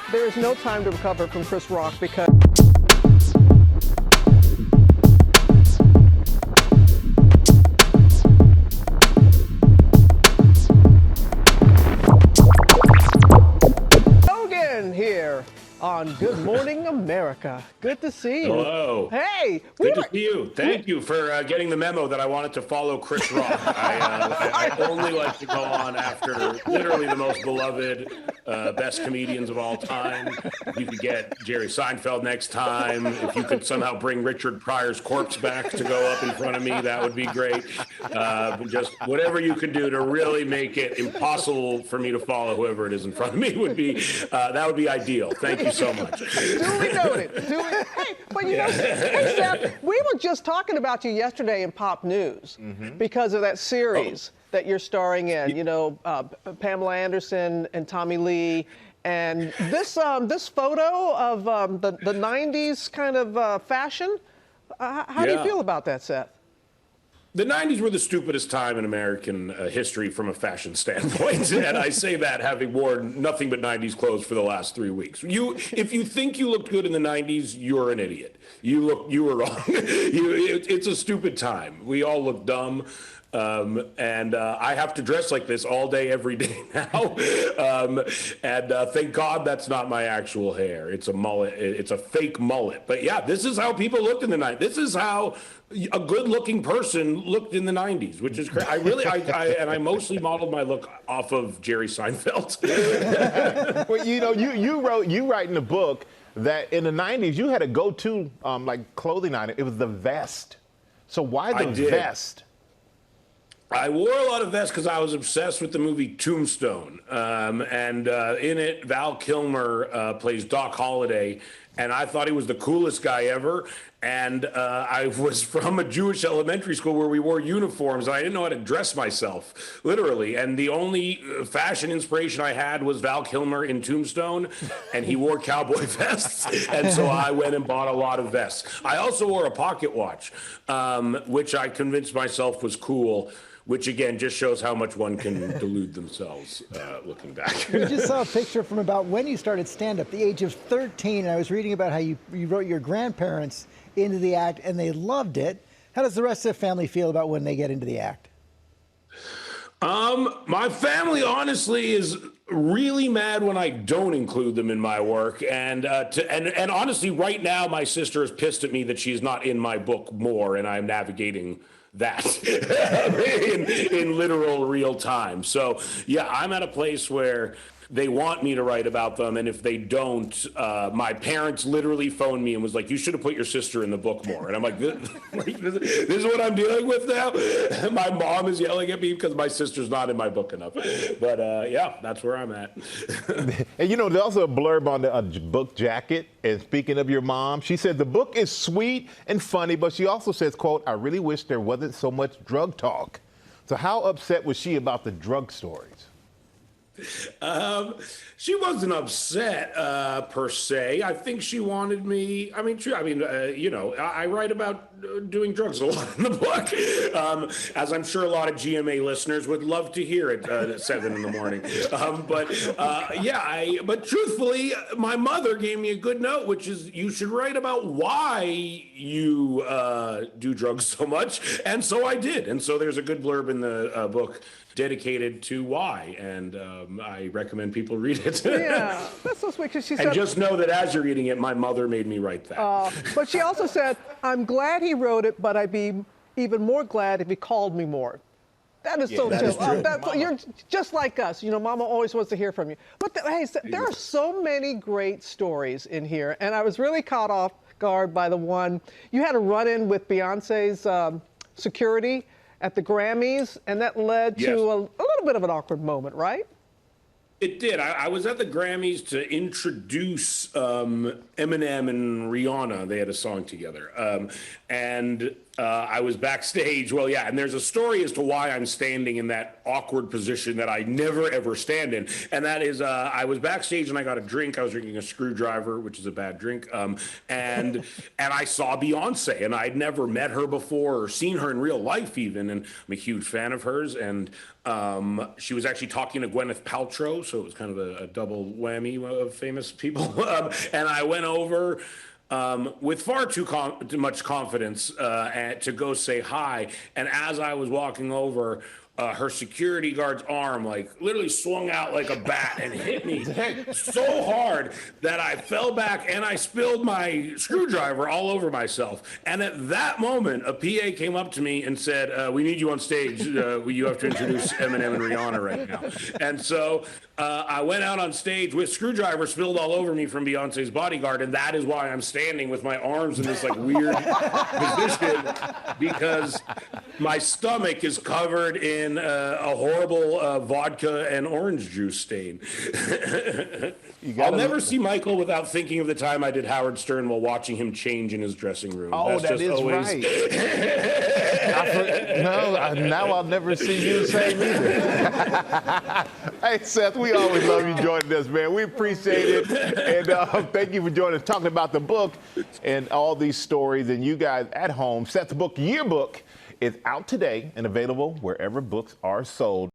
There is no time to recover from Chris Rock because Rogen here on Good Morning America. Good to see you. Hello. Hey. Good to see you. Thank you for getting the memo that I wanted to follow Chris Rock. I only like to go on after literally the most beloved, best comedians of all time. If you could get Jerry Seinfeld next time, if you could somehow bring Richard Pryor's corpse back to go up in front of me, that would be great. Just whatever you could do to really make it impossible for me to follow whoever it is in front of me would be, that would be ideal. Thank you so much. Duly noted. Hey, but you know, hey Seth, we were just talking about you yesterday in Pop News because of that series that you're starring in. You know, Pamela Anderson and Tommy Lee, and this photo of the '90s kind of fashion. How do you feel about that, Seth? The 90s were the stupidest time in American history from a fashion standpoint, and I say that having worn nothing but 90s clothes for the last 3 weeks. If you think you looked good in the 90s, you're an idiot. You were wrong. It's a stupid time. We all look dumb. And I have to dress like this all day, every day now. Thank God that's not my actual hair. It's a mullet. It's a fake mullet. But yeah, this is how people looked in the 90s. This is how a good-looking person looked in the 90s, which is crazy. I mostly modeled my look off of Jerry Seinfeld. Well, you know, you write in the book that in the 90s you had a go-to like clothing item. It was the vest. So why the vest? I wore a lot of vests because I was obsessed with the movie Tombstone. In it, Val Kilmer plays Doc Holliday, and I thought he was the coolest guy ever. And I was from a Jewish elementary school where we wore uniforms, and I didn't know how to dress myself, literally. And the only fashion inspiration I had was Val Kilmer in Tombstone, and he wore cowboy vests. And so I went and bought a lot of vests. I also wore a pocket watch, which I convinced myself was cool, which again just shows how much one can delude themselves looking back. We just saw a picture from about when you started stand-up, the age of 13, and I was reading about how you wrote your grandparents into the act, and they loved it. How does the rest of the family feel about when they get into the act? My family honestly is really mad when I don't include them in my work, and honestly, right now my sister is pissed at me that she's not in my book more, and I'm navigating that in literal real time. So yeah, I'm at a place where they want me to write about them, and if they don't, my parents literally phoned me and was like, you should have put your sister in the book more. And I'm like, this is what I'm dealing with now? My mom is yelling at me because my sister's not in my book enough. But yeah, that's where I'm at. And you know, there's also a blurb on the book jacket. And speaking of your mom, she said the book is sweet and funny, but she also says, quote, I really wish there wasn't so much drug talk. So how upset was she about the drug stories? She wasn't upset per se. I think she wanted me. I mean, you know, I write about doing drugs a lot in the book, as I'm sure a lot of GMA listeners would love to hear at 7 in the morning. But truthfully, my mother gave me a good note, which is you should write about why you do drugs so much, and so I did. And so there's a good blurb in the book dedicated to why, and I recommend people read it. Yeah, that's so sweet because she said. And just know that as you're reading it, my mother made me write that. But she also said, "I'm glad he wrote it, but I'd be even more glad if he called me more." That is so true. You're just like us. You know, Mama always wants to hear from you. But there are so many great stories in here, and I was really caught off guard by the one you had a run-in with Beyonce's security at the Grammys, and that led to a little bit of an awkward moment, right? It did. I was at the Grammys to introduce Eminem and Rihanna. They had a song together. And I was backstage. Well, yeah, and there's a story as to why I'm standing in that awkward position that I never ever stand in, and that is I was backstage and I got a drink. I was drinking a Screwdriver, which is a bad drink, and I saw Beyonce, and I'd never met her before or seen her in real life even, and I'm a huge fan of hers, and she was actually talking to Gwyneth Paltrow, so it was kind of a double whammy of famous people, and I went over with far too much confidence to go say hi. And as I was walking over, her security guard's arm like literally swung out like a bat and hit me so hard that I fell back and I spilled my Screwdriver all over myself. And at that moment, a PA came up to me and said, "We need you on stage. You have to introduce Eminem and Rihanna right now." And so I went out on stage with Screwdriver spilled all over me from Beyonce's bodyguard, and that is why I'm standing with my arms in this like weird position, because my stomach is covered in a horrible vodka and orange juice stain. I'll never see Michael without thinking of the time I did Howard Stern while watching him change in his dressing room. Oh, That's that is always... right. Now I'll never see you the same either. Hey, Seth, we always love you joining us, man. We appreciate it. And thank you for joining us, talking about the book and all these stories. And you guys at home, Seth's book, Yearbook, is out today and available wherever books are sold.